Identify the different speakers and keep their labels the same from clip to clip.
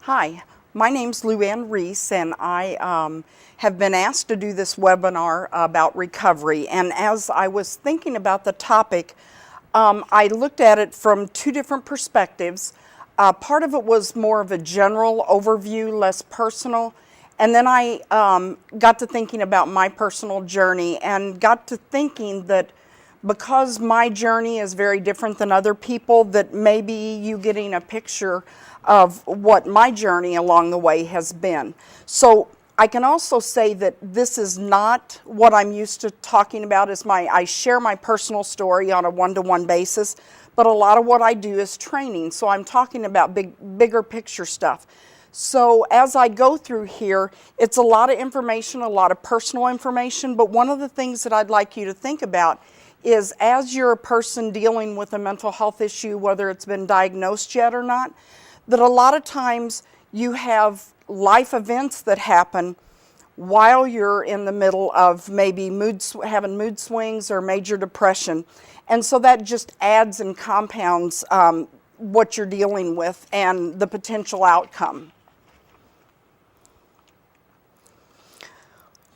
Speaker 1: Hi, my name's Reese, and I have been asked to do this webinar about recovery. And as I was thinking about the topic, I looked at it from two different perspectives. Part of it was more of a general overview, less personal. And then I got to thinking about my personal journey and got to thinking that because my journey is very different than other people, that maybe you getting a picture of what my journey along the way has been. So I can also say that this is not what I'm used to talking about. I share my personal story on a one-to-one basis, but a lot of what I do is training. So I'm talking about bigger picture stuff. So as I go through here, it's a lot of information, a lot of personal information, but one of the things that I'd like you to think about is as you're a person dealing with a mental health issue, whether it's been diagnosed yet or not, that a lot of times you have life events that happen while you're in the middle of maybe having mood swings or major depression. And so that just adds and compounds what you're dealing with and the potential outcome.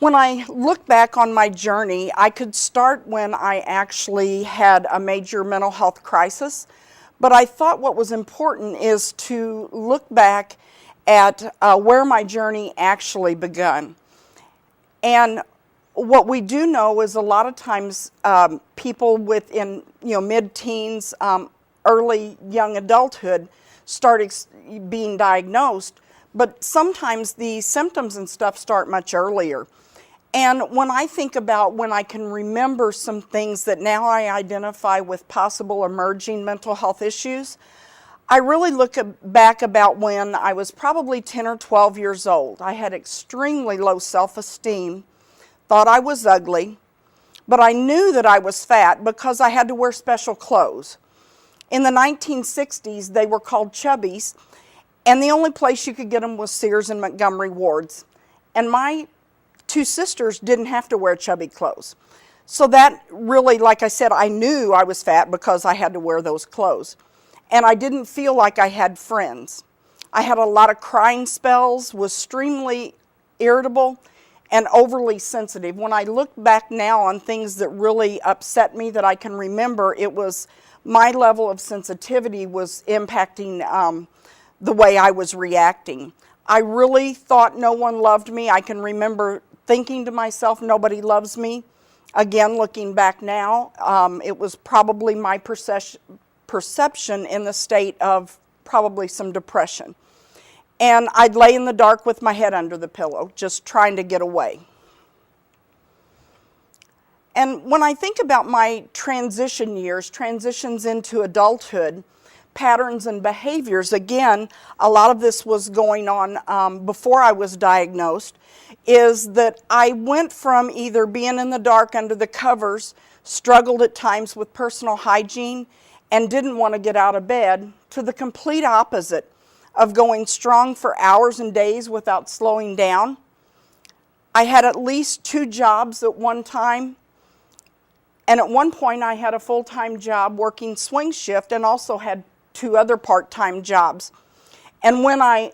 Speaker 1: When I look back on my journey, I could start when I actually had a major mental health crisis, but I thought what was important is to look back at where my journey actually begun. And what we do know is a lot of times people within mid-teens, early young adulthood start being diagnosed, but sometimes the symptoms and stuff start much earlier. And when I think about when I can remember some things that now I identify with possible emerging mental health issues, I really look back about when I was probably 10 or 12 years old. I had extremely low self-esteem, thought I was ugly, but I knew that I was fat because I had to wear special clothes. In the 1960s, they were called chubbies, and the only place you could get them was Sears and Montgomery Ward's. And my two sisters didn't have to wear chubby clothes. So that really, like I said, I knew I was fat because I had to wear those clothes. And I didn't feel like I had friends. I had a lot of crying spells, was extremely irritable, and overly sensitive. When I look back now on things that really upset me that I can remember, it was my level of sensitivity was impacting the way I was reacting. I really thought no one loved me. I can remember thinking to myself, nobody loves me. Again, looking back now, it was probably my perception in the state of probably some depression. And I'd lay in the dark with my head under the pillow, just trying to get away. And when I think about my transition years, transitions into adulthood, patterns and behaviors, again, a lot of this was going on before I was diagnosed, is that I went from either being in the dark under the covers, struggled at times with personal hygiene, and didn't want to get out of bed, to the complete opposite of going strong for hours and days without slowing down. I had at least 2 jobs at one time, and at one point I had a full-time job working swing shift and also had 2 other part-time jobs. And when I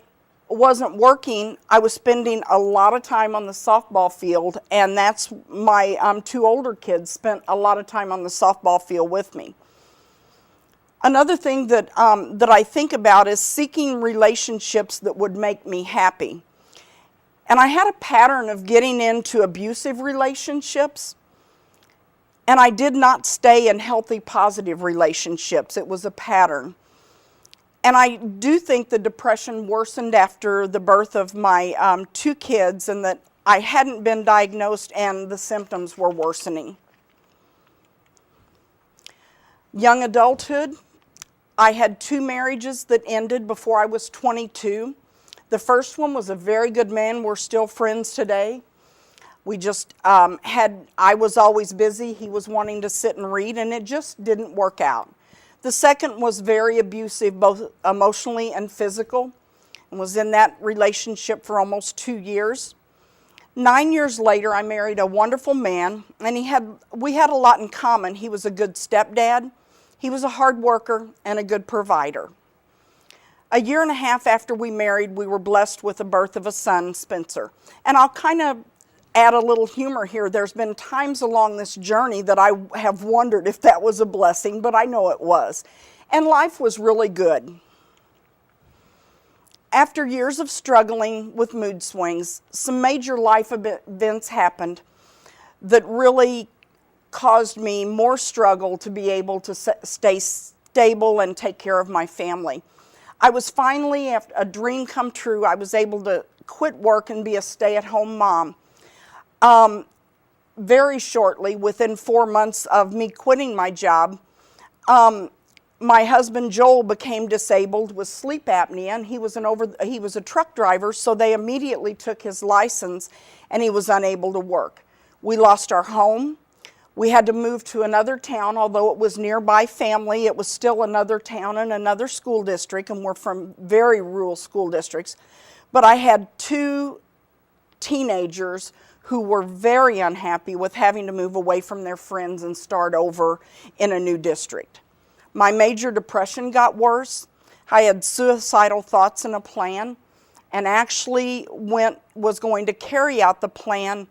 Speaker 1: wasn't working, I was spending a lot of time on the softball field, and that's my 2 older kids spent a lot of time on the softball field with me. Another thing that I think about is seeking relationships that would make me happy. And I had a pattern of getting into abusive relationships, and I did not stay in healthy, positive relationships. It was a pattern. And I do think the depression worsened after the birth of my 2 kids, and that I hadn't been diagnosed and the symptoms were worsening. Young adulthood, I had 2 marriages that ended before I was 22. The first one was a very good man. We're still friends today. We just I was always busy. He was wanting to sit and read, and it just didn't work out. The second was very abusive, both emotionally and physical, and was in that relationship for almost 2 years. 9 years later, I married a wonderful man, and we had a lot in common. He was a good stepdad. He was a hard worker and a good provider. A year and a half after we married, we were blessed with the birth of a son, Spencer. And I'll kind of add a little humor here. There's been times along this journey that I have wondered if that was a blessing, but I know it was. And life was really good. After years of struggling with mood swings, some major life events happened that really caused me more struggle to be able to stay stable and take care of my family. I was finally, after a dream come true, I was able to quit work and be a stay-at-home mom. Very shortly, within 4 months of me quitting my job, my husband Joel became disabled with sleep apnea, and he was a truck driver, so they immediately took his license, and he was unable to work. We lost our home. We had to move to another town. Although it was nearby family, it was still another town and another school district, and we're from very rural school districts. But I had 2 teenagers who were very unhappy with having to move away from their friends and start over in a new district. My major depression got worse. I had suicidal thoughts and a plan, and actually was going to carry out the plan,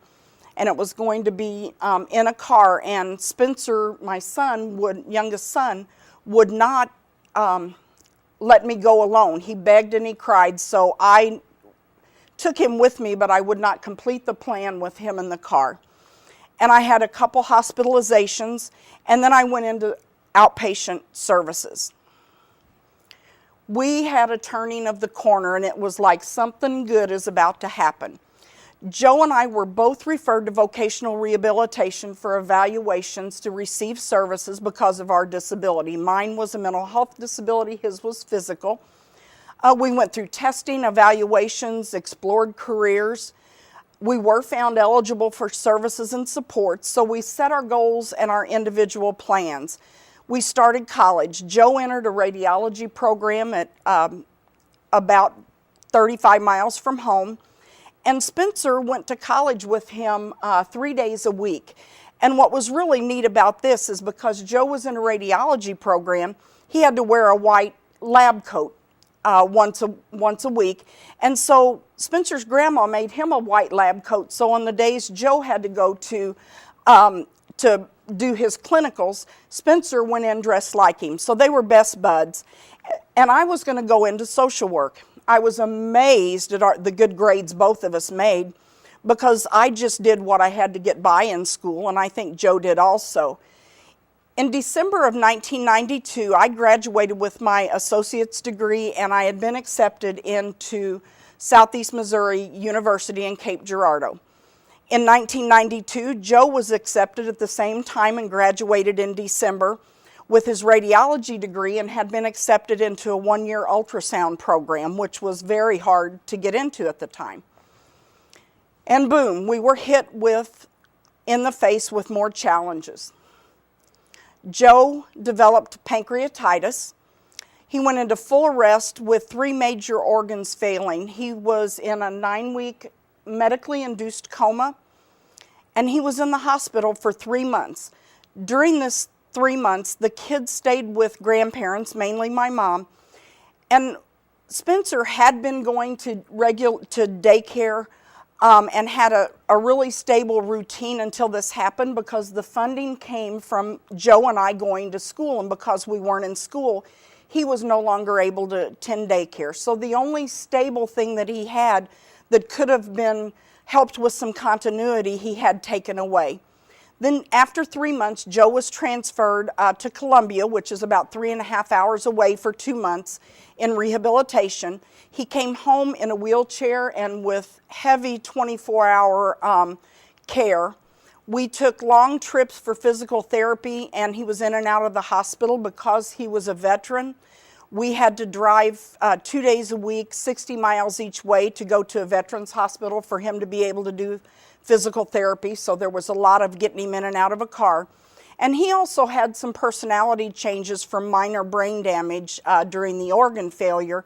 Speaker 1: and it was going to be in a car. And Spencer, my youngest son, would not let me go alone. He begged and he cried, so I took him with me, but I would not complete the plan with him in the car. And I had a couple hospitalizations, and then I went into outpatient services. We had a turning of the corner, and it was like something good is about to happen. Joe and I were both referred to vocational rehabilitation for evaluations to receive services because of our disability. Mine was a mental health disability, his was physical. We went through testing, evaluations, explored careers. We were found eligible for services and supports, so we set our goals and our individual plans. We started college. Joe entered a radiology program at about 35 miles from home, and Spencer went to college with him 3 days a week. And what was really neat about this is because Joe was in a radiology program, he had to wear a white lab coat once a week. And so Spencer's grandma made him a white lab coat, so on the days Joe had to go to do his clinicals, Spencer went in dressed like him. So they were best buds. And I was going to go into social work. I was amazed at the good grades both of us made, because I just did what I had to get by in school, and I think Joe did also. In December of 1992, I graduated with my associate's degree, and I had been accepted into Southeast Missouri University in Cape Girardeau. In 1992, Joe was accepted at the same time and graduated in December with his radiology degree, and had been accepted into a 1-year ultrasound program, which was very hard to get into at the time. And boom, we were hit in the face with more challenges. Joe developed pancreatitis. He went into full arrest with 3 major organs failing. He was in a 9-week medically induced coma, and he was in the hospital for 3 months. During this 3 months, the kids stayed with grandparents, mainly my mom, and Spencer had been going to daycare and had a really stable routine until this happened, because the funding came from Joe and I going to school, and because we weren't in school, he was no longer able to attend daycare. So the only stable thing that he had that could have been helped with some continuity, he had taken away. Then after 3 months, Joe was transferred to Columbia, which is about 3.5 hours away, for 2 months in rehabilitation. He came home in a wheelchair and with heavy 24-hour care. We took long trips for physical therapy, and he was in and out of the hospital because he was a veteran. We had to drive 2 days a week, 60 miles each way, to go to a veterans hospital for him to be able to do physical therapy, so there was a lot of getting him in and out of a car. And he also had some personality changes from minor brain damage during the organ failure,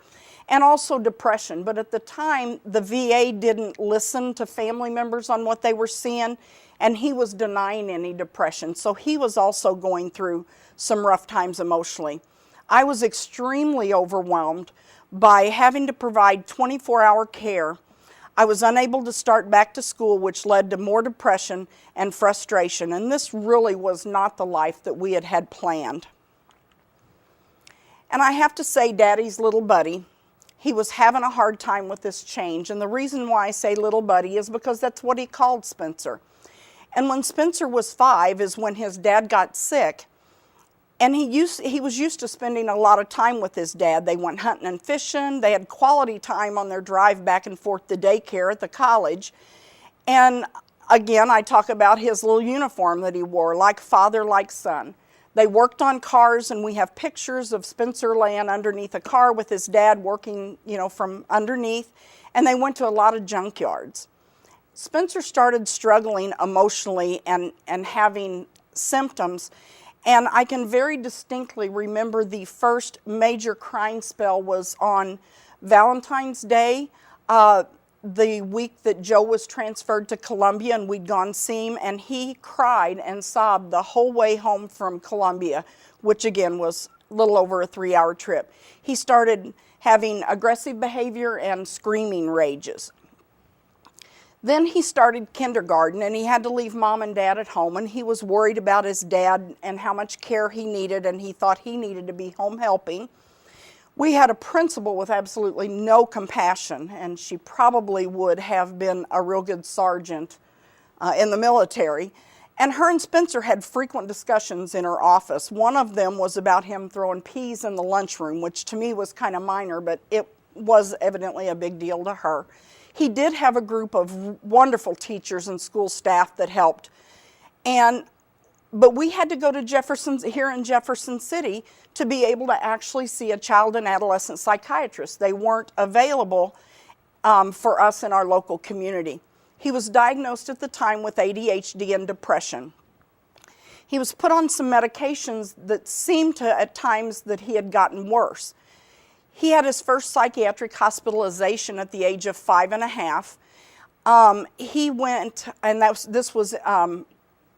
Speaker 1: and also depression. But at the time, the VA didn't listen to family members on what they were seeing, and he was denying any depression. So he was also going through some rough times emotionally. I was extremely overwhelmed by having to provide 24-hour care. I was unable to start back to school, which led to more depression and frustration, and this really was not the life that we had planned. And I have to say, Daddy's little buddy, he was having a hard time with this change, and the reason why I say little buddy is because that's what he called Spencer. And when Spencer was 5 is when his dad got sick, and he was used to spending a lot of time with his dad. They went hunting and fishing. They had quality time on their drive back and forth to daycare at the college. And again, I talk about his little uniform that he wore, like father, like son. They worked on cars, and we have pictures of Spencer laying underneath a car with his dad working, from underneath. And they went to a lot of junkyards. Spencer started struggling emotionally and having symptoms. And I can very distinctly remember the first major crying spell was on Valentine's Day, the week that Joe was transferred to Columbia, and we'd gone see him, and he cried and sobbed the whole way home from Columbia, which again was a little over a 3-hour trip. He started having aggressive behavior and screaming rages. Then he started kindergarten, and he had to leave Mom and Dad at home, and he was worried about his dad and how much care he needed, and he thought he needed to be home helping. We had a principal with absolutely no compassion, and she probably would have been a real good sergeant in the military. And her and Spencer had frequent discussions in her office. One of them was about him throwing peas in the lunchroom, which to me was kind of minor, but it was evidently a big deal to her. He did have a group of wonderful teachers and school staff that helped. But we had to go to here in Jefferson City to be able to actually see a child and adolescent psychiatrist. They weren't available for us in our local community. He was diagnosed at the time with ADHD and depression. He was put on some medications that seemed to, at times, that he had gotten worse. He had his first psychiatric hospitalization at the age of 5.5. He went, and this was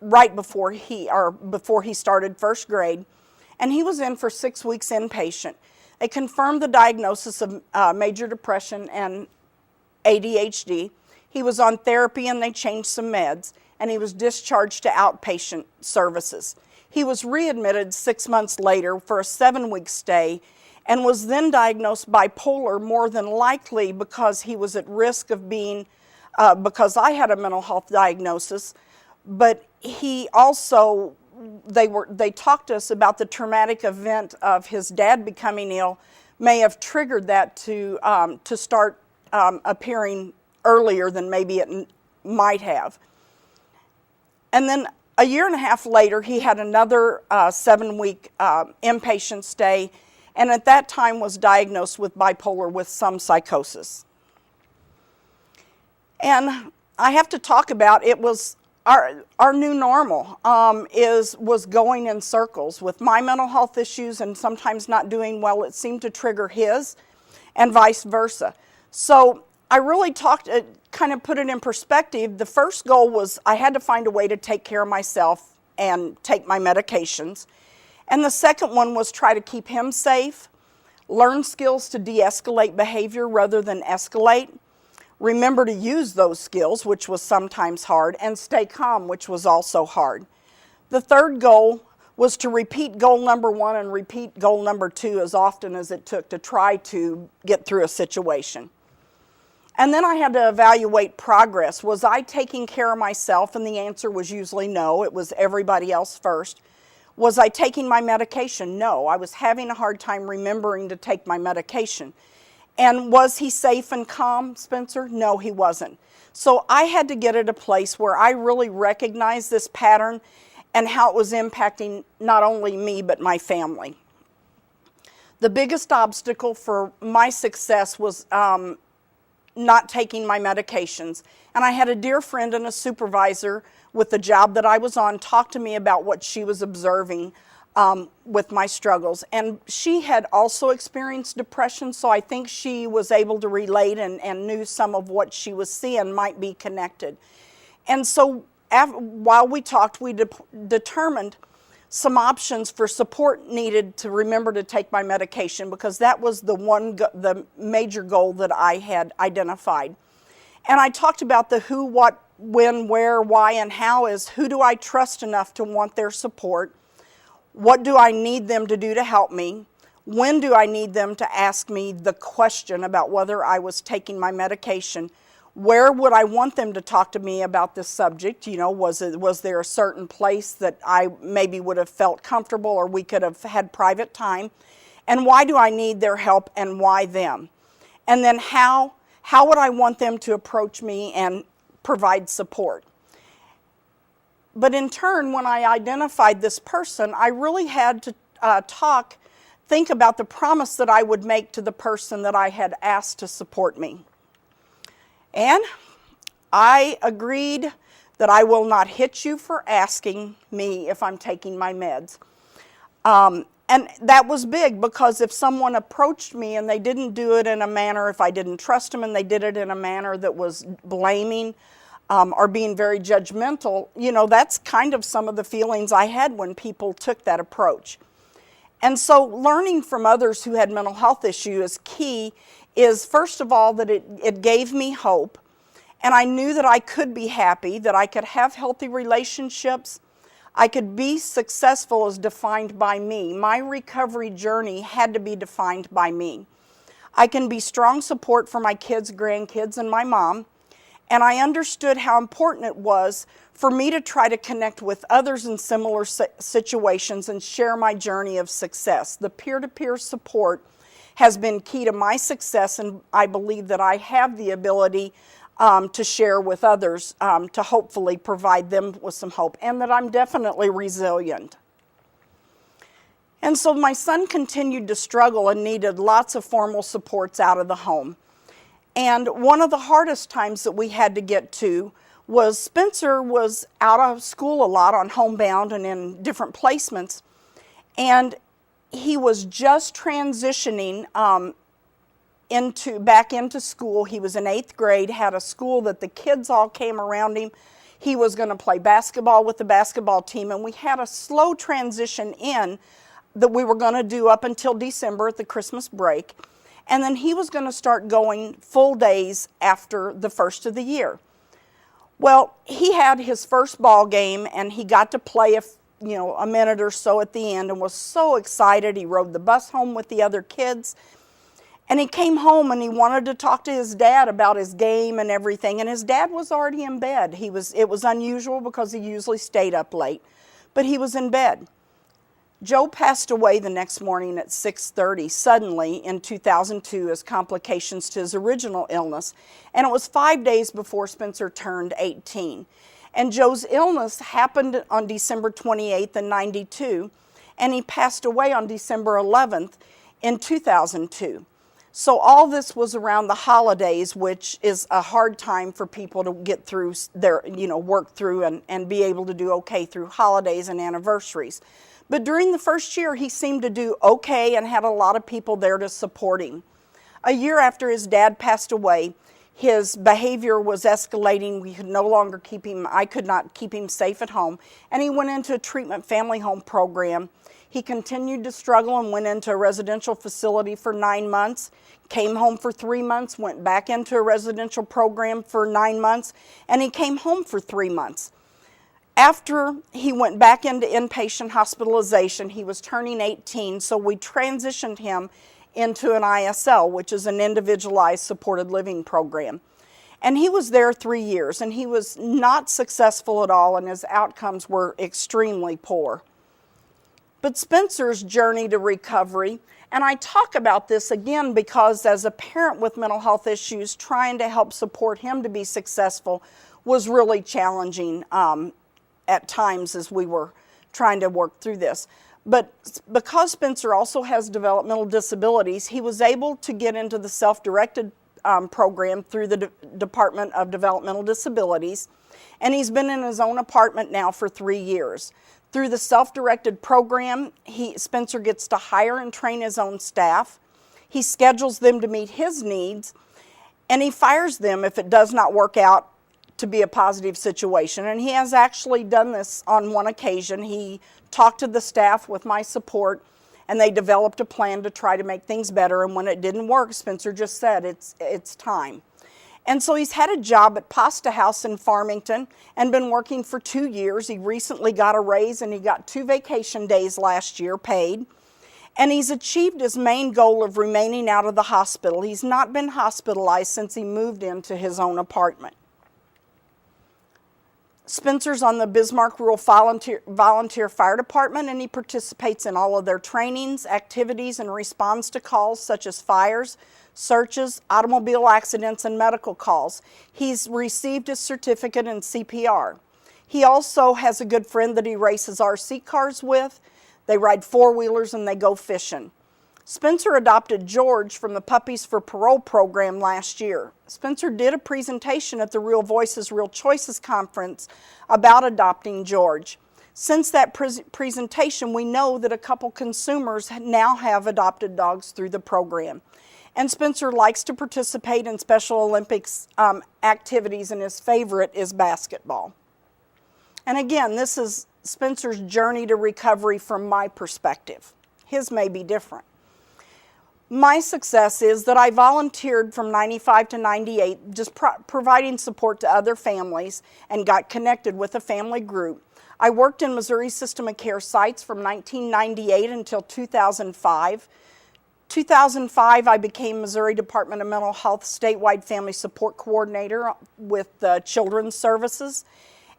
Speaker 1: right before he started first grade, and he was in for 6 weeks inpatient. They confirmed the diagnosis of major depression and ADHD. He was on therapy, and they changed some meds, and he was discharged to outpatient services. He was readmitted 6 months later for a 7-week stay, and was then diagnosed bipolar, more than likely because he was at risk of being, because I had a mental health diagnosis, but he also, they talked to us about the traumatic event of his dad becoming ill may have triggered that to start appearing earlier than maybe it might have. And then a year and a half later, he had another 7-week inpatient stay, and at that time was diagnosed with bipolar with some psychosis. And I have to talk about, it was our new normal was going in circles. With my mental health issues and sometimes not doing well, it seemed to trigger his, and vice versa. So I really kind of put it in perspective. The first goal was I had to find a way to take care of myself and take my medications. And the second one was try to keep him safe, learn skills to de-escalate behavior rather than escalate, remember to use those skills, which was sometimes hard, and stay calm, which was also hard. The third goal was to repeat goal number 1 and repeat goal number 2 as often as it took to try to get through a situation. And then I had to evaluate progress. Was I taking care of myself? And the answer was usually no. It was everybody else first. Was I taking my medication? No. I was having a hard time remembering to take my medication. And was he safe and calm, Spencer? No, he wasn't. So I had to get at a place where I really recognized this pattern and how it was impacting not only me, but my family. The biggest obstacle for my success was not taking my medications. And I had a dear friend and a supervisor with the job that I was on talk to me about what she was observing with my struggles. And she had also experienced depression, so I think she was able to relate and knew some of what she was seeing might be connected. And so while we talked, we determined some options for support needed to remember to take my medication, because that was the major goal that I had identified. And I talked about the who, what, when, where, why, and how. Is who do I trust enough to want their support? What do I need them to do to help me? When do I need them to ask me the question about whether I was taking my medication? Where would I want them to talk to me about this subject? You know, was there a certain place that I maybe would have felt comfortable, or we could have had private time? And why do I need their help, and why them? And then how would I want them to approach me and provide support? But in turn, when I identified this person, I really had to think about the promise that I would make to the person that I had asked to support me. And I agreed that I will not hit you for asking me if I'm taking my meds. And that was big, because if someone approached me and they didn't do it in a manner, if I didn't trust them and they did it in a manner that was blaming or being very judgmental, you know, that's kind of some of the feelings I had when people took that approach. And so learning from others who had mental health issues is, first of all, that it gave me hope. And I knew that I could be happy, that I could have healthy relationships. I could be successful as defined by me. My recovery journey had to be defined by me. I can be strong support for my kids, grandkids, and my mom. And I understood how important it was for me to try to connect with others in similar situations and share my journey of success. The peer-to-peer support has been key to my success, and I believe that I have the ability to share with others to hopefully provide them with some hope, and that I'm definitely resilient. And so my son continued to struggle and needed lots of formal supports out of the home. And one of the hardest times that we had to get to was Spencer was out of school a lot on homebound and in different placements, and he was just transitioning back into school. He was in 8th grade, had a school that the kids all came around him. He was going to play basketball with the basketball team, and we had a slow transition in that we were going to do up until December at the Christmas break. And then he was going to start going full days after the first of the year. Well, he had his first ball game, and he got to play a minute or so at the end, and was so excited. He rode the bus home with the other kids, and he came home and he wanted to talk to his dad about his game and everything, and his dad was already in bed. It was unusual because he usually stayed up late, but he was in bed. Joe passed away the next morning at 6:30 suddenly in 2002 as complications to his original illness, and it was 5 days before Spencer turned 18. And Joe's illness happened on December 28th in 92, and he passed away on December 11th in 2002. So all this was around the holidays, which is a hard time for people to get through work through and be able to do okay through holidays and anniversaries. But during the first year, he seemed to do okay and had a lot of people there to support him. A year after his dad passed away, his behavior was escalating. We could no longer I could not keep him safe at home, and he went into a treatment family home program. He continued to struggle and went into a residential facility for 9 months, came home for 3 months, went back into a residential program for 9 months, and he came home for 3 months. After he went back into inpatient hospitalization, he was turning 18, so we transitioned him into an ISL, which is an individualized supported living program. And he was there 3 years, and he was not successful at all, and his outcomes were extremely poor. But Spencer's journey to recovery, and I talk about this again because as a parent with mental health issues, trying to help support him to be successful was really challenging at times as we were trying to work through this. But because Spencer also has developmental disabilities, he was able to get into the self-directed program through the Department of Developmental Disabilities, and he's been in his own apartment now for 3 years. Through the self-directed program, Spencer gets to hire and train his own staff. He schedules them to meet his needs, and he fires them if it does not work out to be a positive situation. And he has actually done this on one occasion. He talked to the staff with my support, and they developed a plan to try to make things better. And when it didn't work, Spencer just said, it's time. And so he's had a job at Pasta House in Farmington and been working for 2 years. He recently got a raise, and he got 2 vacation days last year paid. And he's achieved his main goal of remaining out of the hospital. He's not been hospitalized since he moved into his own apartment. Spencer's on the Bismarck Rural Volunteer Fire Department, and he participates in all of their trainings, activities, and responds to calls such as fires, searches, automobile accidents, and medical calls. He's received his certificate in CPR. He also has a good friend that he races RC cars with. They ride 4-wheelers and they go fishing. Spencer adopted George from the Puppies for Parole program last year. Spencer did a presentation at the Real Voices, Real Choices conference about adopting George. Since that presentation, we know that a couple consumers now have adopted dogs through the program. And Spencer likes to participate in Special Olympics activities, and his favorite is basketball. And again, this is Spencer's journey to recovery from my perspective. His may be different. My success is that I volunteered from 95 to 98, just providing support to other families, and got connected with a family group. I worked in Missouri System of Care sites from 1998 until 2005. 2005, I became Missouri Department of Mental Health Statewide Family Support Coordinator with Children's Services.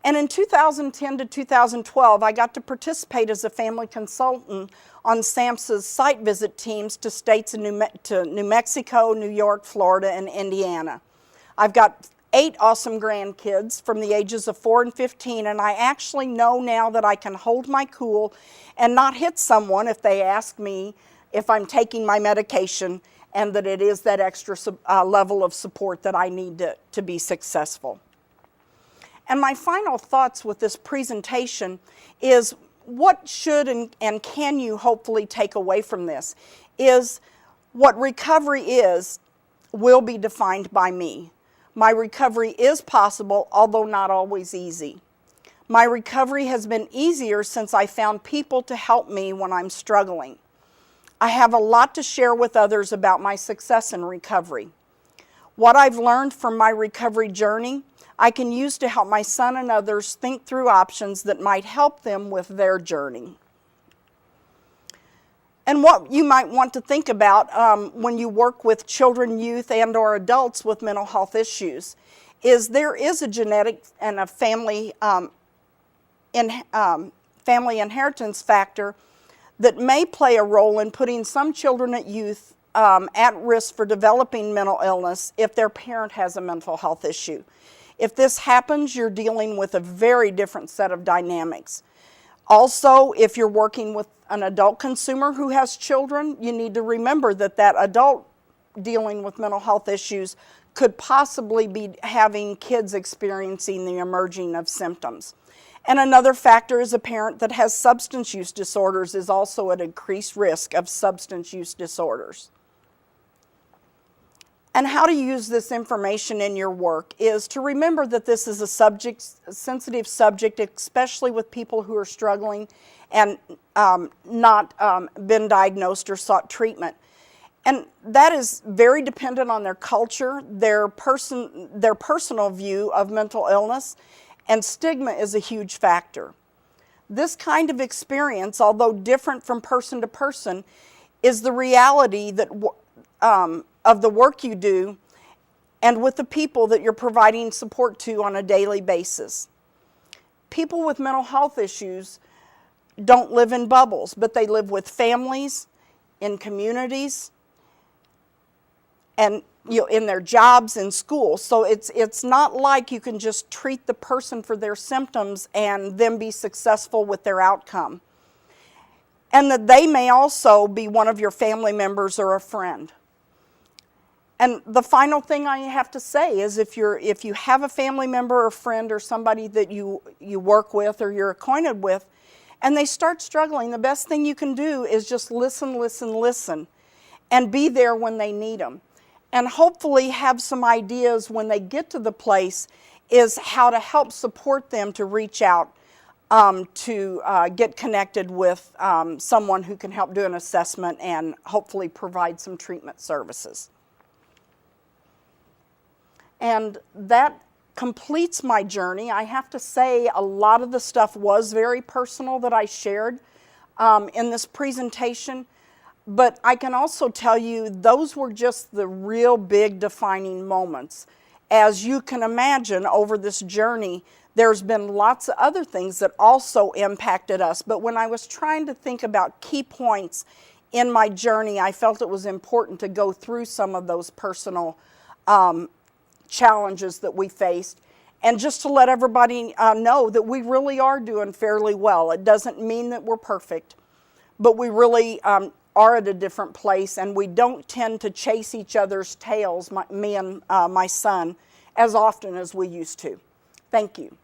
Speaker 1: And in 2010 to 2012, I got to participate as a family consultant on SAMHSA's site visit teams to states in New Mexico, New York, Florida, and Indiana. I've got 8 awesome grandkids from the ages of 4 and 15, and I actually know now that I can hold my cool and not hit someone if they ask me if I'm taking my medication, and that it is that extra level of support that I need to be successful. And my final thoughts with this presentation is what should and can you hopefully take away from this is what recovery is will be defined by me. My recovery is possible, although not always easy. My recovery has been easier since I found people to help me when I'm struggling. I have a lot to share with others about my success in recovery. What I've learned from my recovery journey, I can use to help my son and others think through options that might help them with their journey. And what you might want to think about when you work with children, youth, and or adults with mental health issues is there is a genetic and a family inheritance factor that may play a role in putting some children and youth at risk for developing mental illness if their parent has a mental health issue. If this happens, you're dealing with a very different set of dynamics. Also, if you're working with an adult consumer who has children, you need to remember that that adult dealing with mental health issues could possibly be having kids experiencing the emerging of symptoms. And another factor is a parent that has substance use disorders is also at increased risk of substance use disorders. And how to use this information in your work is to remember that this is a sensitive subject, especially with people who are struggling and not been diagnosed or sought treatment. And that is very dependent on their culture, their personal view of mental illness, and stigma is a huge factor. This kind of experience, although different from person to person, is the reality that of the work you do and with the people that you're providing support to on a daily basis. People with mental health issues don't live in bubbles, but they live with families, in communities, and in their jobs and school. So it's not like you can just treat the person for their symptoms and then be successful with their outcome. And that they may also be one of your family members or a friend. And the final thing I have to say is if you have a family member or friend or somebody that you work with or you're acquainted with, and they start struggling, the best thing you can do is just listen, and be there when they need them. And hopefully have some ideas when they get to the place is how to help support them to reach out to get connected with someone who can help do an assessment and hopefully provide some treatment services. And that completes my journey. I have to say a lot of the stuff was very personal that I shared in this presentation, but I can also tell you those were just the real big defining moments. As you can imagine, over this journey, there's been lots of other things that also impacted us, but when I was trying to think about key points in my journey, I felt it was important to go through some of those personal challenges that we faced, and just to let everybody know that we really are doing fairly well. It doesn't mean that we're perfect, but we really are at a different place, and we don't tend to chase each other's tails, me and my son, as often as we used to. Thank you.